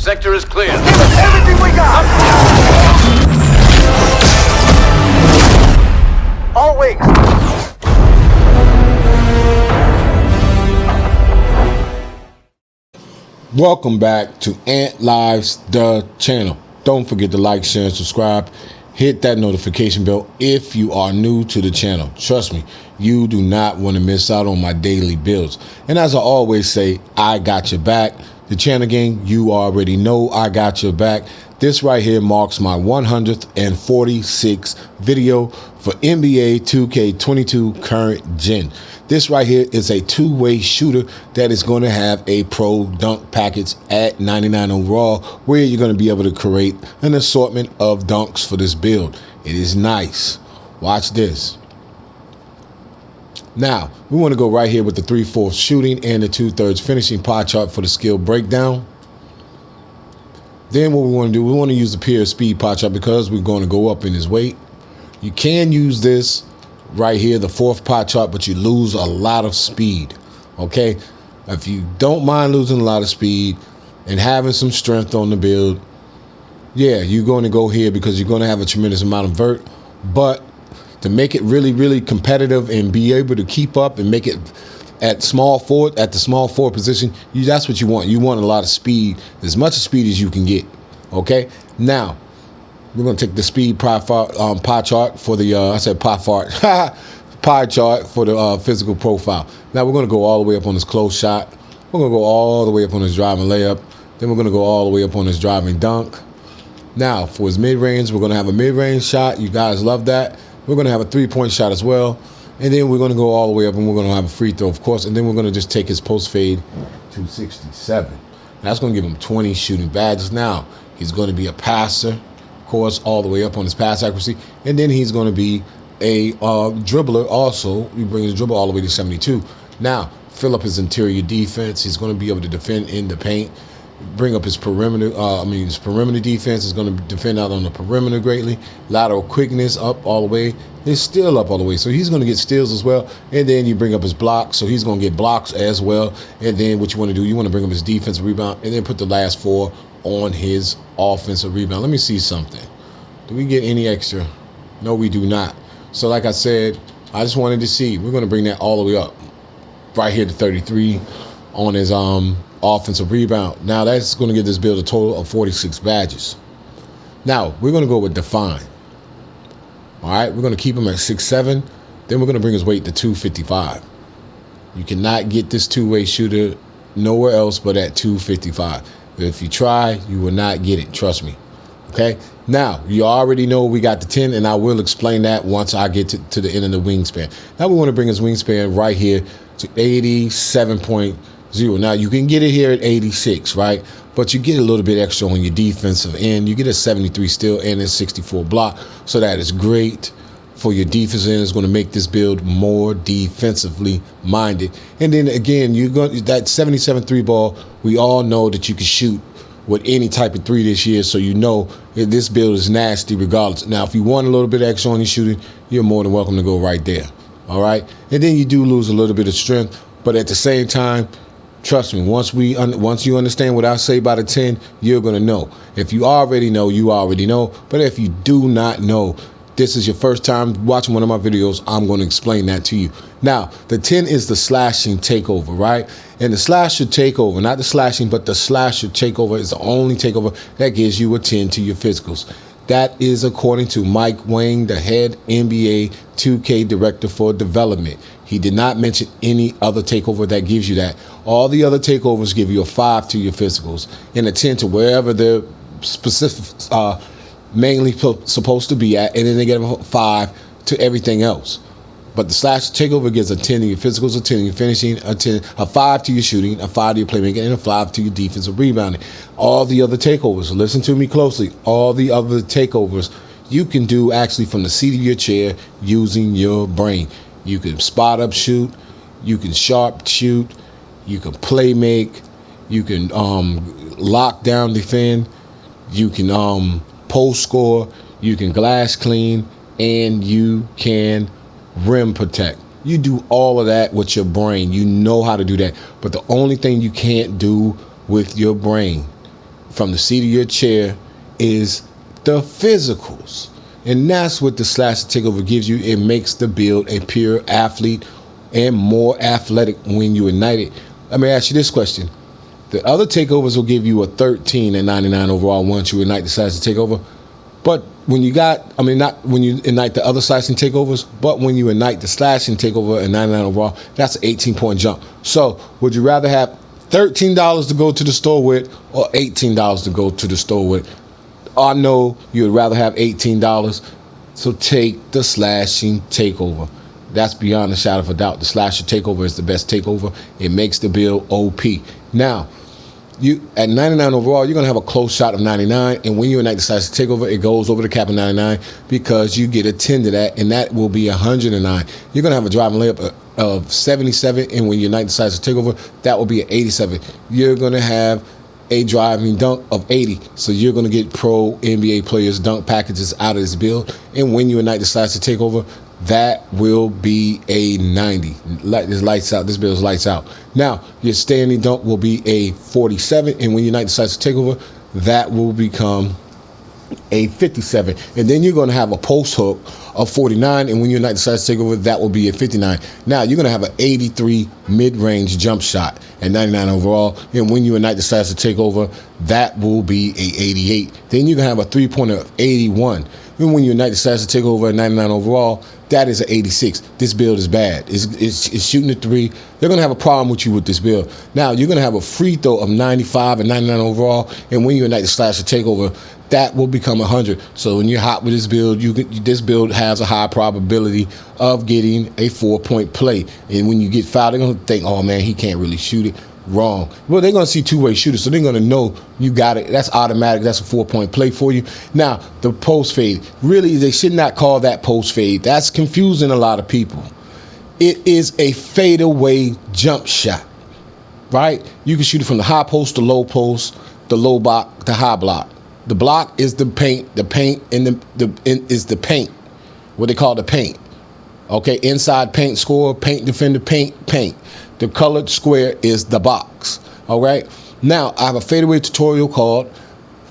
sector is clear. Give us everything we got! All wings! Welcome back to Ant Lives, the channel. Don't forget to like, share, and subscribe. Hit that notification bell if you are new to the channel. Trust me, you do not want to miss out on my daily builds. And as I always say, I got your back. The channel gang, you already know I got your back. This right here marks my 146th video for NBA 2K22 current gen. This right here is a two-way shooter that is going to have a pro dunk package at 99 overall, where you're going to be able to create an assortment of dunks for this build. It is nice. Watch this. Now, we want to go right here with the 3/4 shooting and the 2/3 finishing pie chart for the skill breakdown. Then what we want to do, we want to use the pure speed pie chart because we're going to go up in his weight. You can use this right here, the 4th pie chart, but you lose a lot of speed. Okay, if you don't mind losing a lot of speed and having some strength on the build, yeah, you're going to go here because you're going to have a tremendous amount of vert. But to make it really competitive and be able to keep up and make it at the small forward position, that's what you want. You want a lot of speed, as much speed as you can get. Okay, now we're going to take the speed pie chart for the pie chart for the physical profile. Now we're going to go all the way up on his close shot. We're going to go all the way up on his driving layup. Then we're going to go all the way up on his driving dunk. Now for his mid-range, we're going to have a mid-range shot. You guys love that. We're going to have a 3-point shot as well. And then we're going to go all the way up and we're going to have a free throw, of course. And then we're going to just take his post fade to 67. That's going to give him 20 shooting badges. Now he's going to be a passer, of course, all the way up on his pass accuracy. And then he's going to be a dribbler also. We bring his dribble all the way to 72. Now, fill up his interior defense. He's going to be able to defend in the paint. Bring up his perimeter. His perimeter defense is going to defend out on the perimeter greatly. Lateral quickness up all the way. His steal up all the way. So he's going to get steals as well. And then you bring up his blocks. So he's going to get blocks as well. And then what you want to do, you want to bring up his defensive rebound and then put the last 4 on his offensive rebound. Let me see something. Do we get any extra? No, we do not. So like I said, I just wanted to see. We're going to bring that all the way up right here to 33 on his offensive rebound. Now that's going to give this build a total of 46 badges. Now we're going to go with define. All right, we're going to keep him at 6'7". Then we're going to bring his weight to 255. You cannot get this two-way shooter nowhere else but at 255. If you try, you will not get it. Trust me. Okay. Now you already know we got the 10, and I will explain that once I get to the end of the wingspan. Now we want to bring his wingspan right here to 87.0. Now you can get it here at 86, right? But you get a little bit extra on your defensive end. You get a 73 steal and a 64 block. So that is great for your defense end. It's going to make this build more defensively minded. And then again, that 77 3 ball, we all know that you can shoot with any type of 3 this year. So you know that this build is nasty regardless. Now, if you want a little bit extra on your shooting, you're more than welcome to go right there. All right. And then you do lose a little bit of strength. But at the same time, trust me, once you understand what I say about a 10, you're going to know. If you already know, you already know. But if you do not know, this is your first time watching one of my videos, I'm going to explain that to you. Now, the 10 is the slashing takeover, right? And the slasher takeover, not the slashing, but the slasher takeover is the only takeover that gives you a 10 to your physicals. That is according to Mike Wang, the head NBA 2K director for development. He did not mention any other takeover that gives you that. All the other takeovers give you a 5 to your physicals and a 10 to wherever they're specific, mainly supposed to be at, and then they get a 5 to everything else. But the slash takeover gives a 10 to your physicals, a 10 to your finishing, a 5 to your shooting, a 5 to your playmaking, and a 5 to your defensive rebounding. All the other takeovers, listen to me closely, all the other takeovers you can do actually from the seat of your chair using your brain. You can spot up shoot, you can sharp shoot, you can play make, you can lock down defend, you can post score, you can glass clean, and you can rim protect. You do all of that with your brain. You know how to do that. But the only thing you can't do with your brain from the seat of your chair is the physicals. And that's what the Slash Takeover gives you. It makes the build a pure athlete and more athletic when you ignite it. Let me ask you this question. The other takeovers will give you a 13 and 99 overall once you ignite the Slash Takeover. But when you not when you ignite the other slashing takeovers, but when you ignite the slashing takeover and 99 overall, that's an 18-point jump. So would you rather have $13 to go to the store with or $18 to go to the store with? I know you'd rather have $18, so take the slashing takeover. That's beyond a shadow of a doubt. The slasher takeover is the best takeover. It makes the build OP. Now, you at 99 overall, you're gonna have a close shot of 99, and when you ignite the slasher takeover, it goes over the cap of 99 because you get a 10 to that, and that will be 109. You're gonna have a driving layup of 77, and when you ignite the slasher takeover, that will be an 87. You're gonna have a driving dunk of 80. So you're going to get pro NBA players dunk packages out of this build. And when you ignite the slasher takeover, that will be a 90. This lights out. This build is lights out. Now, your standing dunk will be a 47. And when you ignite the slasher takeover, that will become a 57. And then you're going to have a post hook of 49, and when you ignite the slasher takeover, that will be a 59. Now you're going to have an 83 mid-range jump shot at 99 overall, and when you ignite the slasher takeover, that will be a 88. Then you're going to have a three-pointer of 81. And when you ignite the slasher takeover at 99 overall, that is an 86. This build is bad. It's shooting a three. They're going to have a problem with you with this build. Now, you're going to have a free throw of 95 and 99 overall, and when you ignite the slasher takeover, that will become 100. So when you're hot with this build, this build has a high probability of getting a 4-point play. And when you get fouled, they're going to think, oh, man, he can't really shoot it. Wrong. Well, they're going to see two-way shooters, so they're going to know you got it. That's automatic. That's a 4-point play for you. Now, the post fade. Really, they should not call that post fade. That's confusing a lot of people. It is a fadeaway jump shot, right? You can shoot it from the high post, the low post, the low block, the high block. The block is the paint. The paint is the paint. What they call the paint. Okay, inside paint score, paint defender, paint. The colored square is the box. All right. Now I have a fadeaway tutorial called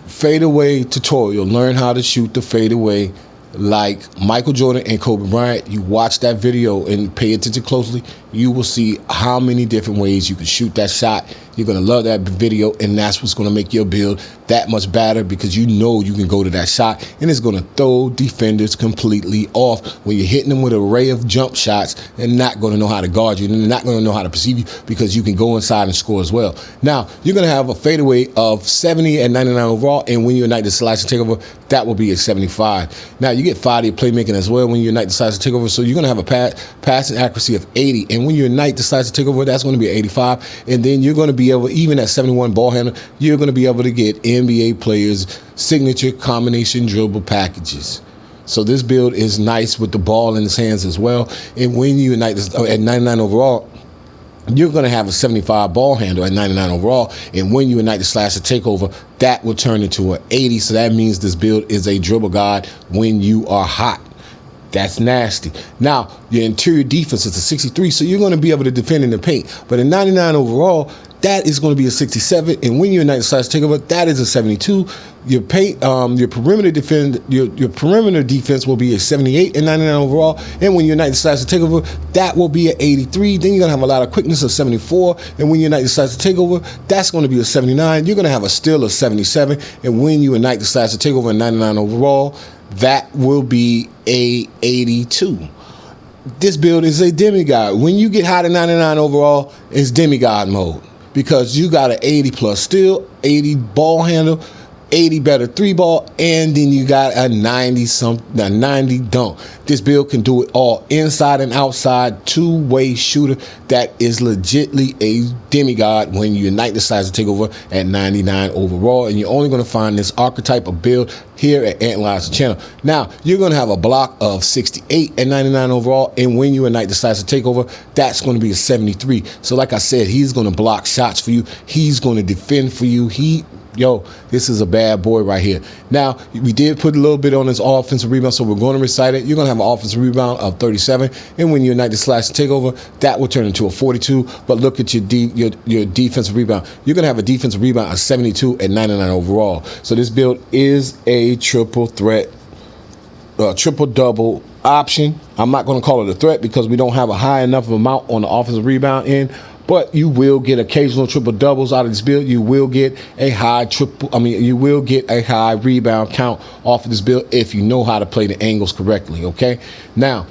Fadeaway Tutorial. Learn how to shoot the fadeaway like Michael Jordan and Kobe Bryant. You watch that video and pay attention closely. You will see how many different ways you can shoot that shot. You're going to love that video, and that's what's going to make your build that much better because you know you can go to that shot, and it's going to throw defenders completely off when you're hitting them with an array of jump shots. They're not going to know how to guard you, and they're not going to know how to perceive you because you can go inside and score as well. Now, you're going to have a fadeaway of 70 and 99 overall, and when you ignite the slasher takeover, that will be a 75. Now, you get 5 playmaking as well when you ignite the slasher takeover, so you're going to have a passing accuracy of 80, and when you ignite the slasher takeover, that's going to be 85, and then you're going to be able, even at 71 ball handler, you're going to be able to get NBA players' signature combination dribble packages. So this build is nice with the ball in his hands as well. And when you ignite this at 99 overall, you're going to have a 75 ball handle at 99 overall. And when you ignite the slasher takeover, that will turn into an 80. So that means this build is a dribble god when you are hot. That's nasty. Now, your interior defense is a 63, so you're going to be able to defend in the paint. But in 99 overall, that is going to be a 67, and when you ignite the slasher takeover, that is a 72. Your paint, your perimeter defense will be a 78 and 99 overall, and when you ignite the slasher takeover, that will be an 83. Then you're going to have a lot of quickness of 74, and when you ignite the slasher takeover, that's going to be a 79. You're going to have a steal of 77, and when you ignite the slasher takeover in 99 overall, that will be a 82. This build is a demigod. When you get hot at 99 overall, it's demigod mode because you got an 80 plus steal, 80 ball handle, 80 better 3-ball, and then you got a 90 dunk. This build can do it all, inside and outside, two-way shooter that is legitly a demigod when you ignite the slasher takeover at 99 overall, and you're only going to find this archetype of build here at Antlizer Channel. Now, you're going to have a block of 68 at 99 overall, and when you ignite the slasher takeover, that's going to be a 73. So like I said, he's going to block shots for you. He's going to defend for you. Yo, this is a bad boy right here. Now, we did put a little bit on his offensive rebound, so we're going to recite it. You're going to have an offensive rebound of 37, and when you ignite the slash and takeover, that will turn into a 42. But look at your defensive rebound. You're going to have a defensive rebound of 72 and 99 overall. So this build is a triple threat, triple-double option. I'm not going to call it a threat because we don't have a high enough amount on the offensive rebound end. But you will get occasional triple doubles out of this build. You will get a high you will get a high rebound count off of this build if you know how to play the angles correctly. Okay. Now,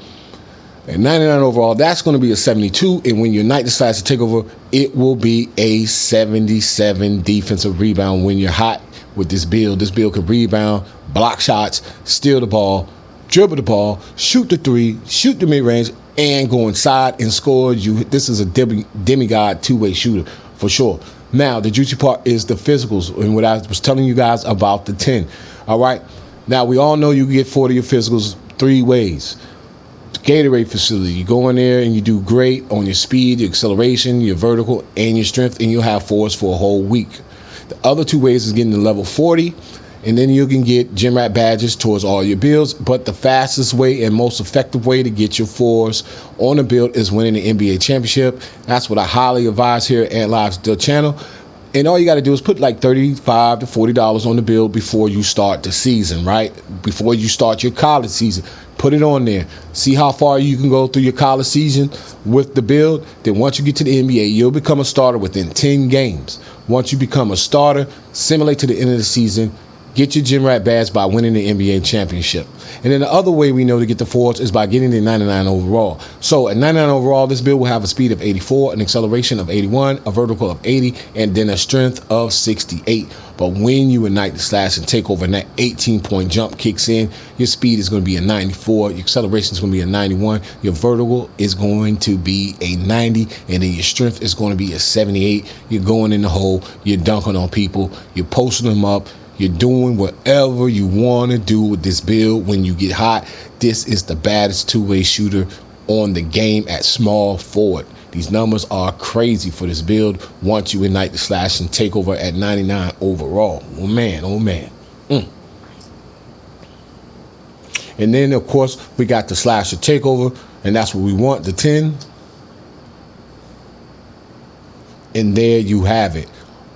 at 99 overall, that's going to be a 72. And when your knight decides to take over, it will be a 77 defensive rebound when you're hot with this build. This build can rebound, block shots, steal the ball, dribble the ball, shoot the three, shoot the mid-range, and go inside and score. This is a demigod two-way shooter for sure. Now, the juicy part is the physicals and what I was telling you guys about the 10. All right. Now, we all know you get 40 of your physicals 3 ways. The Gatorade facility, you go in there and you do great on your speed, your acceleration, your vertical, and your strength, and you'll have 4s for a whole week. The other 2 ways is getting to level 40. And then you can get gym rat badges towards all your builds. But the fastest way and most effective way to get your 4s on the build is winning the NBA championship. That's what I highly advise here at Live the channel. And all you got to do is put like $35 to $40 on the build before you start the season, right? Before you start your college season. Put it on there. See how far you can go through your college season with the build. Then once you get to the NBA, you'll become a starter within 10 games. Once you become a starter, simulate to the end of the season. Get your gym rat badge by winning the NBA championship. And then the other way we know to get the 4s is by getting the 99 overall. So at 99 overall, this build will have a speed of 84, an acceleration of 81, a vertical of 80, and then a strength of 68. But when you ignite the slash and take over and that 18-point jump kicks in, your speed is going to be a 94, your acceleration is going to be a 91, your vertical is going to be a 90, and then your strength is going to be a 78. You're going in the hole, you're dunking on people, you're posting them up, you're doing whatever you want to do with this build when you get hot. This is the baddest two-way shooter on the game at small forward. These numbers are crazy for this build once you ignite the slash and take over at 99 overall. Oh, man. Oh, man. And then, of course, we got the slash or takeover, and that's what we want, the 10. And there you have it.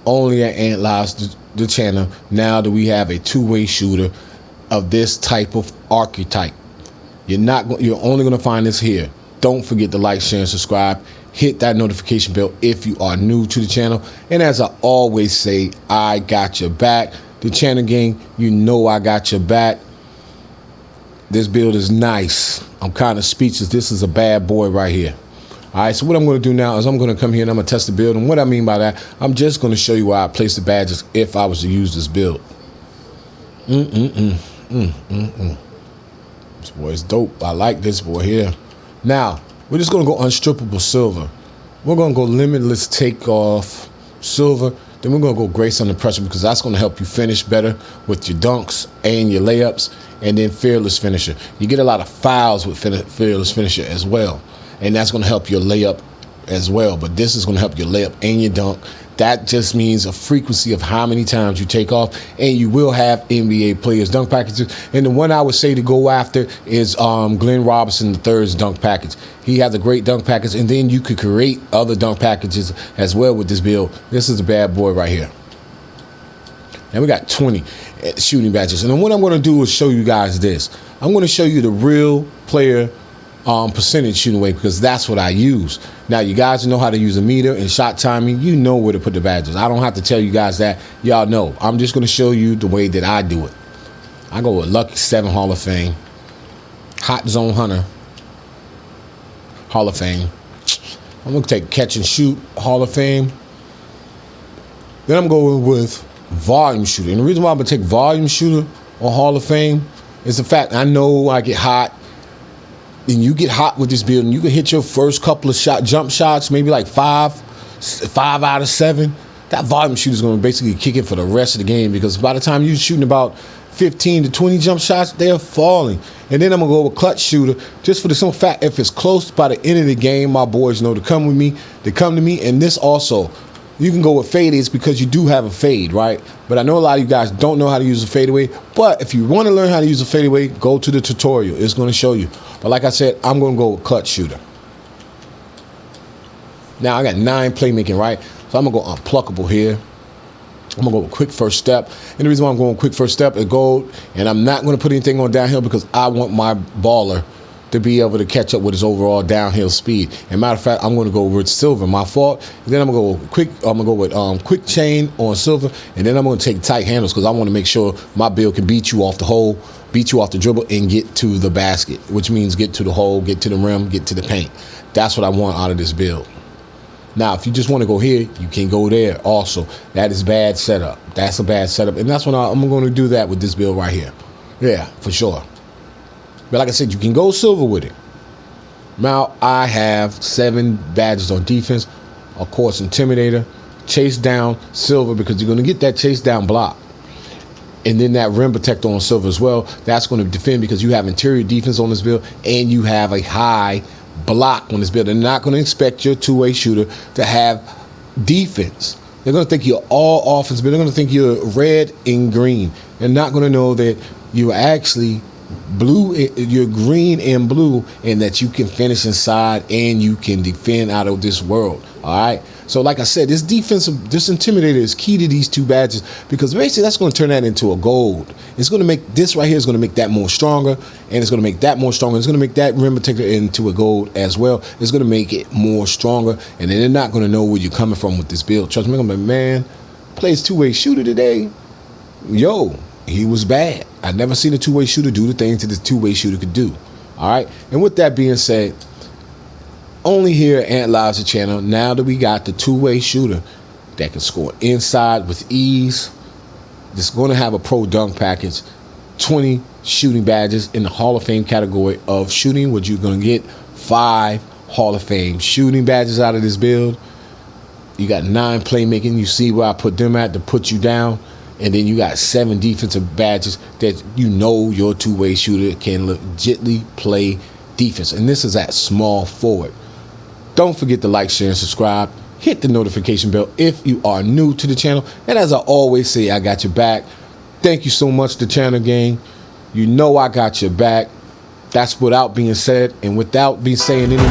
Only at Ant Lives the channel now that we have a two-way shooter of this type of archetype. You're only going to find this here. Don't forget to like, share, and subscribe. Hit that notification bell if you are new to the channel. And as I always say, I got your back. The channel gang, you know I got your back. This build is nice. I'm kind of speechless. This is a bad boy right here. All right, so what I'm going to do now is I'm going to come here and I'm going to test the build. And what I mean by that, I'm just going to show you where I place the badges if I was to use this build. This boy is dope. I like this boy here. Now, we're just going to go unstrippable silver. We're going to go limitless takeoff silver. Then we're going to go grace under pressure because that's going to help you finish better with your dunks and your layups. And then fearless finisher. You get a lot of fouls with fearless finisher as well. And that's going to help your layup as well. But this is going to help your layup and your dunk. That just means a frequency of how many times you take off. And you will have NBA players dunk packages. And the one I would say to go after is Glenn Robinson III's dunk package. He has a great dunk package. And then you could create other dunk packages as well with this build. This is a bad boy right here. And we got 20 shooting badges. And then what I'm going to do is show you guys this. I'm going to show you the real player percentage shooting weight because that's what I use. Now, you guys know how to use a meter and shot timing. You know where to put the badges. I don't have to tell you guys that. Y'all know. I'm just going to show you the way that I do it. I go with Lucky 7 Hall of Fame, Hot Zone Hunter Hall of Fame. I'm going to take Catch and Shoot Hall of Fame. Then I'm going with Volume Shooter. And the reason why I'm going to take Volume Shooter on Hall of Fame is the fact I know I get hot. And you get hot with this build, and you can hit your first couple of jump shots, maybe like 5 out of 7. That volume shooter is going to basically kick it for the rest of the game because by the time you're shooting about 15 to 20 jump shots, they're falling. And then I'm going to go with clutch shooter just for the simple fact if it's close by the end of the game, my boys know to come with me. They come to me, and this also you can go with fadeaways because you do have a fade, right? But I know a lot of you guys don't know how to use a fadeaway. But if you want to learn how to use a fadeaway, go to the tutorial. It's going to show you. But like I said, I'm going to go with clutch shooter. Now I got 9 playmaking, right? So I'm going to go unpluckable here. I'm going to go with quick first step. And the reason why I'm going quick first step is gold. And I'm not going to put anything on downhill because I want my baller to be able to catch up with his overall downhill speed. And matter of fact, I'm going to go with silver, my fault. And then I'm going to go with quick. I'm going to go with quick chain on silver, and then I'm going to take tight handles because I want to make sure my build can beat you off the hole, beat you off the dribble, and get to the basket, which means get to the hole, get to the rim, get to the paint. That's what I want out of this build. Now, if you just want to go here, you can go there also. That is bad setup. That's a bad setup, and that's when I'm going to do that with this build right here. Yeah, for sure. But like I said, you can go silver with it. Now, I have 7 badges on defense. Of course, Intimidator, Chase Down, Silver, because you're going to get that Chase Down block. And then that Rim Protector on Silver as well. That's going to defend because you have interior defense on this build, and you have a high block on this build. They're not going to expect your two-way shooter to have defense. They're going to think you're all offense, but they're going to think you're red and green. They're not going to know that you're actually blue, you're green and blue, and that you can finish inside and you can defend out of this world. All right. So like I said, this Intimidator is key to these 2 badges because basically that's going to turn that into a gold. It's going to make this right here is going to make that more stronger, and it's going to make that more stronger. It's going to make that Rim Protector into a gold as well. It's going to make it more stronger, and then they're not going to know where you're coming from with this build. Trust me, I'm like, man, plays two-way shooter today. Yo, he was bad. I never seen a two-way shooter do the things that the two-way shooter could do. All right. And with that being said, only here at Ant Lives, the channel, now that we got the two-way shooter that can score inside with ease, that's going to have a pro dunk package, 20 shooting badges in the Hall of Fame category of shooting, which you're going to get 5 Hall of Fame shooting badges out of this build. You got 9 playmaking. You see where I put them at to put you down. And then you got 7 defensive badges that you know your two-way shooter can legitimately play defense. And this is at small forward. Don't forget to like, share, and subscribe. Hit the notification bell if you are new to the channel. And as I always say, I got your back. Thank you so much, the channel gang. You know I got your back. That's without being said. And without me saying anymore,